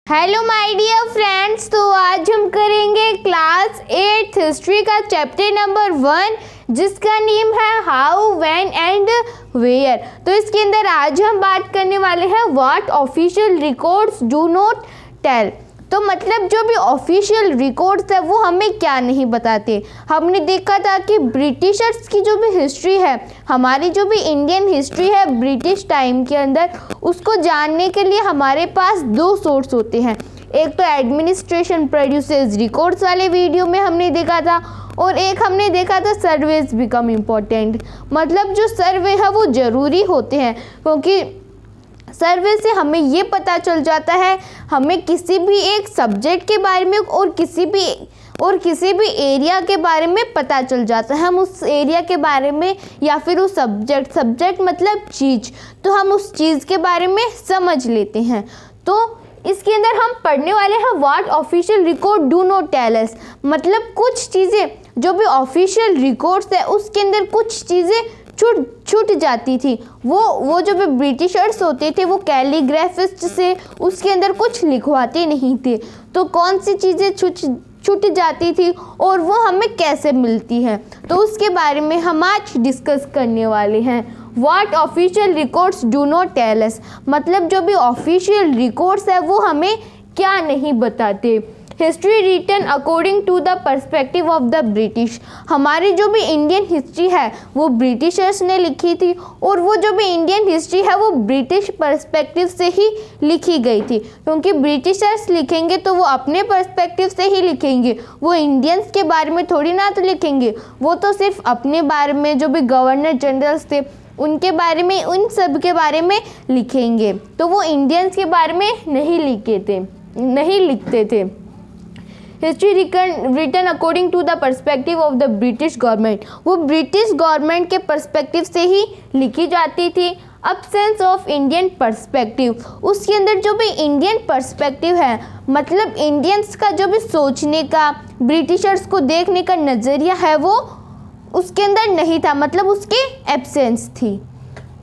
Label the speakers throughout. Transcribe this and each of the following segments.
Speaker 1: Hello my dear friends, तो आज हम करेंगे क्लास 8 हिस्ट्री का चैप्टर नंबर 1 जिसका नेम है हाउ व्हेन एंड वेयर। तो इसके अंदर आज हम बात करने वाले हैं what official records do not tell. तो मतलब जो भी ऑफिशियल रिकॉर्ड्स है वो हमें क्या नहीं बताते। हमने देखा था कि ब्रिटिशर्स की जो भी हिस्ट्री है, हमारी जो भी इंडियन हिस्ट्री है ब्रिटिश टाइम के अंदर, उसको जानने के लिए हमारे पास दो सोर्स होते हैं। एक तो एडमिनिस्ट्रेशन प्रोड्यूसेस रिकॉर्ड्स वाले वीडियो में हमने देखा था, और एक हमने देखा था सर्वेज बिकम इम्पोर्टेंट। मतलब जो सर्वे है वो ज़रूरी होते हैं, क्योंकि सर्वे से हमें ये पता चल जाता है, हमें किसी भी एक सब्जेक्ट के बारे में और किसी भी एरिया के बारे में पता चल जाता है। हम उस एरिया के बारे में या फिर उस सब्जेक्ट मतलब चीज़, तो हम उस चीज़ के बारे में समझ लेते हैं। तो इसके अंदर हम पढ़ने वाले हैं what official record do not tell us. मतलब कुछ चीज़ें जो भी ऑफिशियल रिकॉर्ड्स है उसके अंदर कुछ चीज़ें छूट जाती थी। वो जो भी ब्रिटिशर्स होते थे वो कैलीग्राफिस्ट से उसके अंदर कुछ लिखवाते नहीं थे। तो कौन सी चीज़ें छूट जाती थी और वो हमें कैसे मिलती हैं, तो उसके बारे में हम आज डिस्कस करने वाले हैं। What official records do not tell us, मतलब जो भी ऑफिशियल रिकॉर्ड्स है वो हमें क्या नहीं बताते। History written according to the perspective of the British. हमारी जो भी इंडियन हिस्ट्री है वो ब्रिटिशर्स ने लिखी थी, और वो जो भी इंडियन हिस्ट्री है वो ब्रिटिश पर्सपेक्टिव से ही लिखी गई थी। क्योंकि ब्रिटिशर्स लिखेंगे तो वो अपने पर्सपेक्टिव से ही लिखेंगे, वो इंडियंस के बारे में थोड़ी ना तो लिखेंगे। वो तो सिर्फ अपने बारे में, जो भी गवर्नर जनरल्स थे उनके बारे में, उन सब के बारे में लिखेंगे। तो वो इंडियंस के बारे में नहीं लिखते थे। History written according to the perspective of the British government, वो ब्रिटिश गवर्नमेंट के पर्सपेक्टिव से ही लिखी जाती थी। अब्सेंस ऑफ इंडियन पर्सपेक्टिव, उसके अंदर जो भी इंडियन पर्सपेक्टिव है, मतलब इंडियंस का जो भी सोचने का, ब्रिटिशर्स को देखने का नज़रिया है, वो उसके अंदर नहीं था, मतलब उसकी एब्सेंस थी।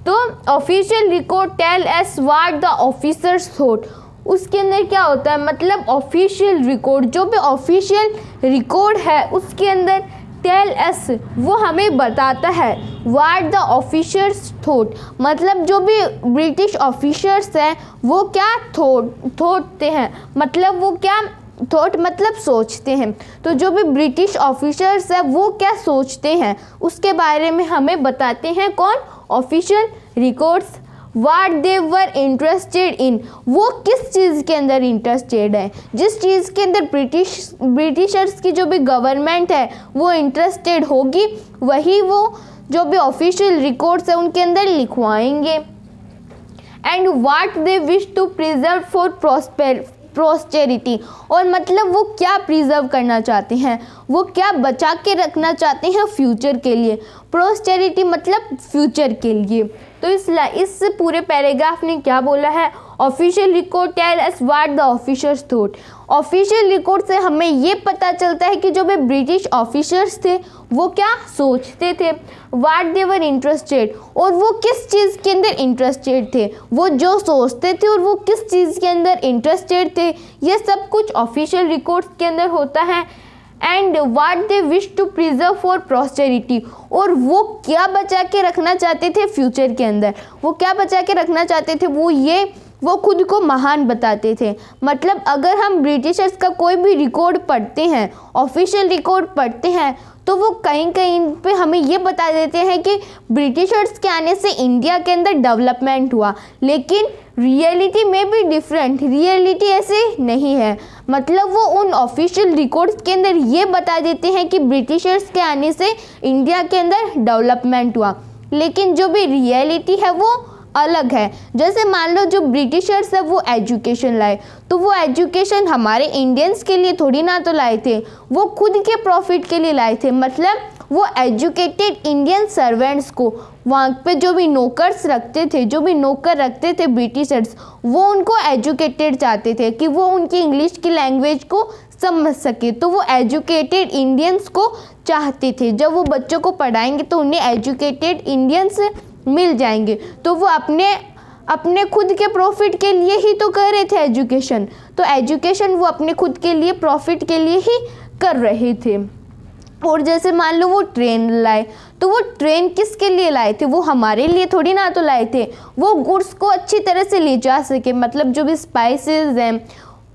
Speaker 1: तो official record tell us what the officers thought, उसके अंदर क्या होता है, मतलब ऑफिशियल रिकॉर्ड, जो भी ऑफिशियल रिकॉर्ड है उसके अंदर टेल अस, वो हमें बताता है व्हाट द ऑफिसर्स थॉट, मतलब जो भी ब्रिटिश ऑफिसर्स हैं वो क्या थॉटते हैं, मतलब वो क्या थॉट मतलब सोचते हैं। तो जो भी ब्रिटिश ऑफिसर्स हैं वो क्या सोचते हैं उसके बारे में हमें बताते हैं कौन, official records. What they were interested in, वो किस चीज़ के अंदर इंटरेस्टेड है, जिस चीज़ के अंदर ब्रिटिशर्स की जो भी गवर्नमेंट है वो इंटरेस्टेड होगी, वही वो जो भी ऑफिशियल रिकॉर्ड्स है उनके अंदर लिखवाएंगे। And what they wish to preserve for prosperity, और मतलब वो क्या प्रिजर्व करना चाहते हैं, वो क्या बचा के रखना चाहते हैं फ्यूचर के लिए। प्रोस्पेरिटी मतलब फ्यूचर के लिए। तो इस पूरे पैराग्राफ ने क्या बोला है, official record tell us what the officers thought. Official record से हमें ये पता चलता है कि जो भी ब्रिटिश ऑफिसर्स थे वो क्या सोचते थे, व्हाट दे वर इंटरेस्टेड, और वो किस चीज़ के अंदर इंटरेस्टेड थे, वो जो सोचते थे और वो किस चीज़ के अंदर इंटरेस्टेड थे, ये सब कुछ ऑफिशियल रिकॉर्ड्स के अंदर होता है। And what they wish to preserve for prosperity, और वो क्या बचा के रखना चाहते थे फ्यूचर के अंदर, वो क्या बचा के रखना चाहते थे, वो खुद को महान बताते थे। मतलब अगर हम ब्रिटिशर्स का कोई भी रिकॉर्ड पढ़ते हैं, ऑफिशियल रिकॉर्ड पढ़ते हैं, तो वो कहीं पे हमें ये बता देते हैं कि ब्रिटिशर्स के आने से इंडिया के अंदर डेवलपमेंट हुआ, लेकिन रियलिटी में भी डिफरेंट, रियलिटी ऐसे नहीं है। मतलब वो उन ऑफिशियल रिकॉर्ड्स के अंदर ये बता देते हैं कि ब्रिटिशर्स के आने से इंडिया के अंदर डेवलपमेंट हुआ, लेकिन जो भी रियलिटी है वो अलग है। जैसे मान लो जो ब्रिटिशर्स है वो एजुकेशन लाए, तो वो एजुकेशन हमारे इंडियंस के लिए थोड़ी ना तो लाए थे, वो खुद के प्रॉफिट के लिए लाए थे। मतलब वो एजुकेटेड इंडियन सर्वेंट्स को, वहाँ पे जो भी नौकर रखते थे ब्रिटिशर्स, वो उनको एजुकेटेड चाहते थे कि वो उनकी इंग्लिश की लैंग्वेज को समझ सके। तो वो एजुकेटेड इंडियंस को चाहते थे, जब वो बच्चों को पढ़ाएंगे तो उन्हें एजुकेटेड इंडियंस मिल जाएंगे, तो वो अपने अपने खुद के प्रॉफिट के लिए ही तो कर रहे थे एजुकेशन, तो एजुकेशन वो अपने खुद के लिए प्रॉफिट के लिए ही कर रहे थे। और जैसे मान लो वो ट्रेन लाए, तो वो ट्रेन किसके लिए लाए थे, वो हमारे लिए थोड़ी ना तो लाए थे, वो गुड्स को अच्छी तरह से ले जा सके, मतलब जो भी स्पाइसेस हैं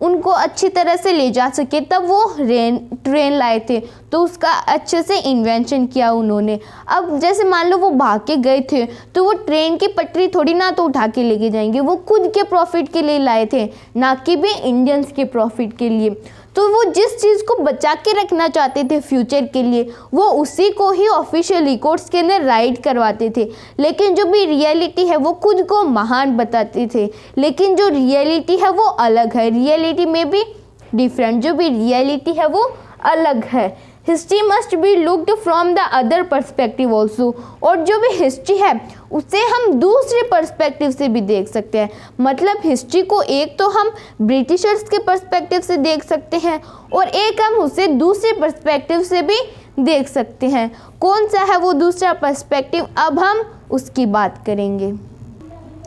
Speaker 1: उनको अच्छी तरह से ले जा सके, तब वो ट्रेन लाए थे। तो उसका अच्छे से इन्वेंशन किया उन्होंने। अब जैसे मान लो वो भाग के गए थे, तो वो ट्रेन की पटरी थोड़ी ना तो उठा के लेके जाएंगे, वो खुद के प्रॉफिट के लिए लाए थे, ना कि भी इंडियंस के प्रॉफिट के लिए। तो वो जिस चीज़ को बचा के रखना चाहते थे फ्यूचर के लिए, वो उसी को ही ऑफिशियल रिकॉर्ड्स के अंदर राइट करवाते थे। लेकिन जो भी रियलिटी है वो खुद को महान बताते थे, लेकिन जो रियलिटी है वो अलग है, रियलिटी में भी डिफरेंट, जो भी रियलिटी है वो अलग है। History must be looked from the other perspective also, और जो भी हिस्ट्री है उसे हम दूसरे पर्सपेक्टिव से भी देख सकते हैं। मतलब हिस्ट्री को एक तो हम ब्रिटिशर्स के पर्सपेक्टिव से देख सकते हैं, और एक हम उसे दूसरे पर्सपेक्टिव से भी देख सकते हैं। कौन सा है वो दूसरा पर्सपेक्टिव, अब हम उसकी बात करेंगे।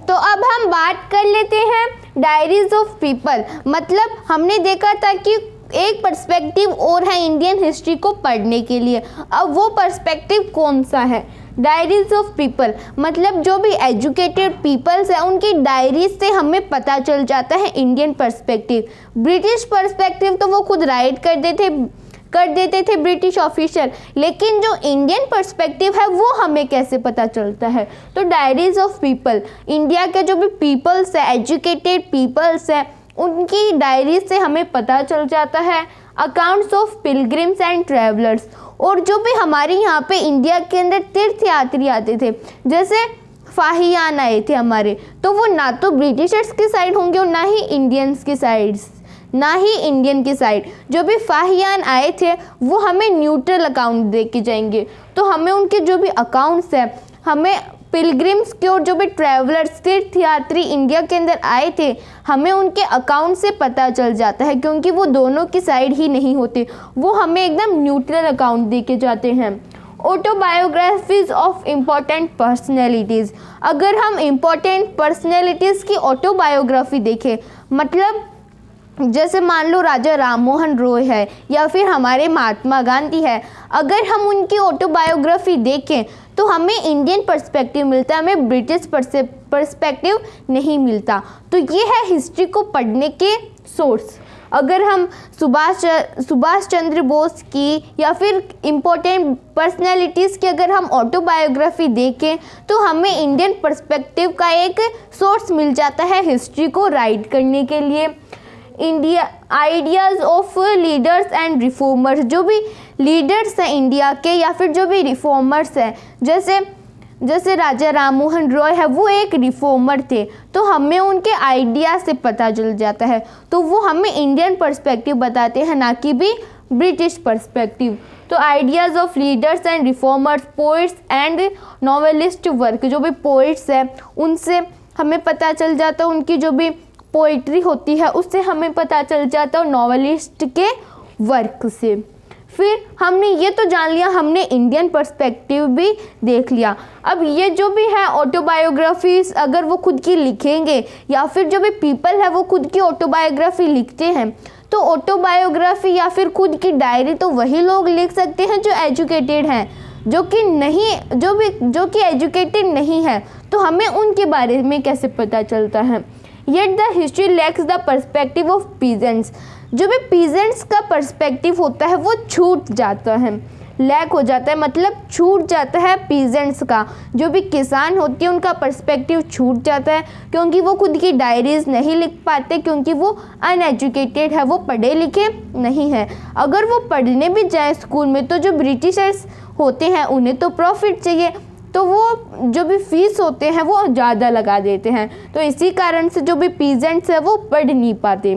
Speaker 1: तो अब हम बात कर लेते हैं डायरीज ऑफ पीपल। मतलब हमने देखा था कि एक पर्सपेक्टिव और है इंडियन हिस्ट्री को पढ़ने के लिए, अब वो पर्सपेक्टिव कौन सा है, डायरीज ऑफ पीपल। मतलब जो भी एजुकेटेड पीपल्स है उनकी डायरीज से हमें पता चल जाता है इंडियन पर्सपेक्टिव। ब्रिटिश पर्सपेक्टिव तो वो खुद राइट कर देते थे ब्रिटिश ऑफिशियल, लेकिन जो इंडियन पर्सपेक्टिव है वो हमें कैसे पता चलता है, तो डायरीज ऑफ पीपल, इंडिया के जो भी पीपल्स है, एजुकेटेड पीपल्स है, उनकी डायरी से हमें पता चल जाता है। Accounts of pilgrims and travellers, और जो भी हमारे यहाँ पे इंडिया के अंदर तीर्थ यात्री आते थे, जैसे फाहियान आए थे हमारे, तो वो ना तो ब्रिटिशर्स की साइड होंगे और ना ही इंडियंस की साइड्स, ना ही इंडियन की साइड। जो भी फाहियान आए थे वो हमें न्यूट्रल अकाउंट दे के जाएंगे, तो हमें उनके जो भी अकाउंट्स हैं, हमें पिलग्रिम्स के और जो भी ट्रैवलर्स तीर्थ यात्री इंडिया के अंदर आए थे, हमें उनके अकाउंट से पता चल जाता है, क्योंकि वो दोनों की साइड ही नहीं होते, वो हमें एकदम न्यूट्रल अकाउंट दे के जाते हैं। ऑटोबायोग्राफीज ऑफ इम्पॉर्टेंट पर्सनैलिटीज़, अगर हम इम्पॉर्टेंट पर्सनैलिटीज़ की ऑटोबायोग्राफी देखें, मतलब जैसे मान लो राजा राममोहन रॉय है या फिर हमारे महात्मा गांधी है, अगर हम उनकी ऑटोबायोग्राफी देखें तो हमें इंडियन पर्सपेक्टिव मिलता है, हमें ब्रिटिश पर्सपेक्टिव नहीं मिलता। तो ये है हिस्ट्री को पढ़ने के सोर्स। अगर हम सुभाष चंद्र बोस की या फिर इम्पोर्टेंट पर्सनैलिटीज़ की अगर हम ऑटोबायोग्राफी देखें तो हमें इंडियन पर्सपेक्टिव का एक सोर्स मिल जाता है हिस्ट्री को राइट करने के लिए। India ideas of leaders and reformers, जो भी लीडर्स हैं इंडिया के या फिर जो भी रिफॉर्मर्स हैं, जैसे राजा राममोहन रॉय है, वो एक रिफॉर्मर थे, तो हमें उनके आइडिया से पता चल जाता है, तो वो हमें इंडियन पर्सपेक्टिव बताते हैं, ना कि भी ब्रिटिश पर्सपेक्टिव। तो ideas of leaders and reformers, poets and novelist work, जो भी पोइट्स हैं उनसे हमें पता चल जाता है, उनकी जो भी पोइट्री होती है उससे हमें पता चल जाता है, नॉवेलिस्ट के वर्क से। फिर हमने ये तो जान लिया, हमने इंडियन पर्सपेक्टिव भी देख लिया। अब ये जो भी है ऑटोबायोग्राफीज, अगर वो खुद की लिखेंगे या फिर जो भी पीपल है वो खुद की ऑटोबायोग्राफी लिखते हैं, तो ऑटोबायोग्राफी या फिर खुद की डायरी तो वही लोग लिख सकते हैं जो एजुकेटेड हैं, जो कि एजुकेटेड नहीं है, तो हमें उनके बारे में कैसे पता चलता है। Yet the history lacks the perspective of peasants, जो भी पीजेंट्स का पर्सपेक्टिव होता है वो छूट जाता है, लैक हो जाता है, मतलब छूट जाता है पीजेंट्स का। जो भी किसान होती है उनका पर्सपेक्टिव छूट जाता है, क्योंकि वो खुद की डायरीज नहीं लिख पाते, क्योंकि वो अनएजुकेटेड है, वो पढ़े लिखे नहीं है। अगर वो पढ़ने भी जाए स्कूल में तो जो ब्रिटिशर्स होते हैं उन्हें तो प्रॉफिट चाहिए, तो वो जो भी फीस होते हैं वो ज़्यादा लगा देते हैं, तो इसी कारण से जो भी पीजेंट्स हैं वो पढ़ नहीं पाते।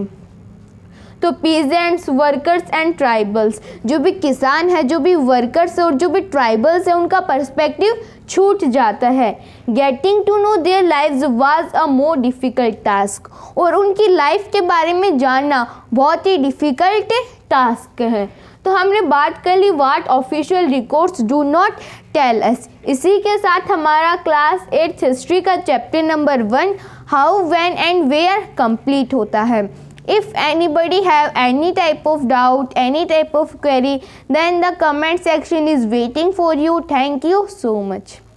Speaker 1: तो पीजेंट्स, वर्कर्स एंड ट्राइबल्स, जो भी किसान है, जो भी वर्कर्स है और जो भी ट्राइबल्स है, उनका पर्सपेक्टिव छूट जाता है। Getting to know their lives was a more difficult task, और उनकी लाइफ के बारे में जानना बहुत ही डिफ़िकल्ट टास्क है। तो हमने बात कर ली what official records do not tell us. इसी के साथ हमारा क्लास 8 हिस्ट्री का chapter number 1 how when and where complete होता है। If anybody have any type of doubt, any type of query, then the comment section is waiting for you. Thank you so much.